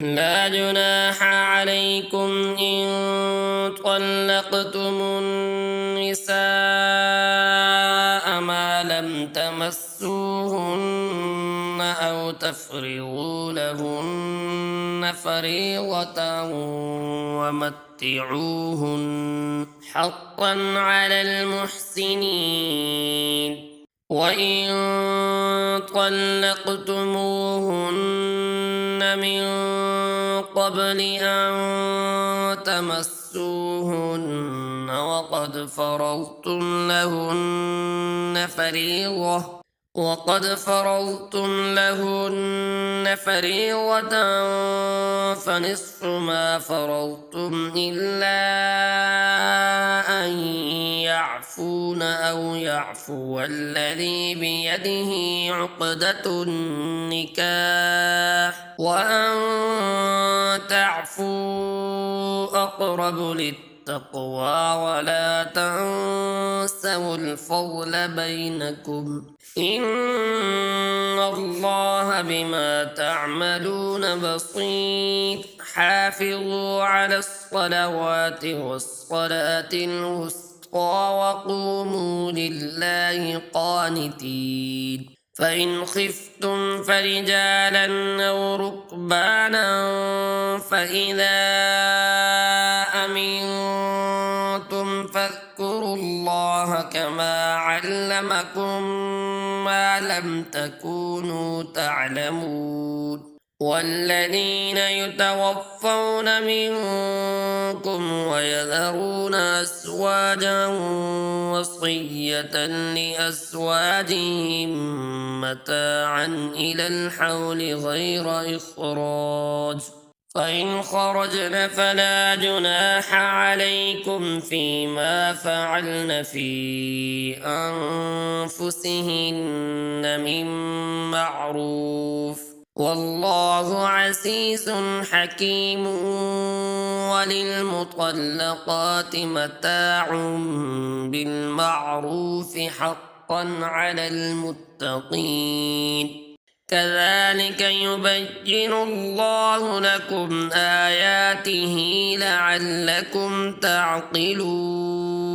لا جناح عليكم إن طلقتم النساء ما لم تمسوهن أو تفرضوا لهن فريضة ومتعوهن حقا على المحسنين. وإن طلقتموهن من قبل أن تمسوهن وقد فرضتم لهن فريضة فنصف ما فرضتم إلا أن يعفون أو يعفو الذي بيده عقدة النكاح وأن تعفوا أقرب للتقوى ولا تنسوا الفضل بينكم إن الله بما تعملون بصير. حافظوا على الصلوات والصلاة الوسطى وقوموا لله قانتين. فإن خفتم فرجالا أو ركبانا فإذا أمنتم فاذكروا الله كما علمكم ما لم تكونوا تعلمون. والذين يتوفون منكم ويذرون أزواجا وصية لأزواجهم متاعا إلى الحول غير إخراج فإن خرجن فلا جناح عليكم فيما فعلن في أنفسهن من معروف والله عزيز حكيم. وللمطلقات متاع بالمعروف حقا على المتقين. كذلك يبين الله لكم آياته لعلكم تعقلون.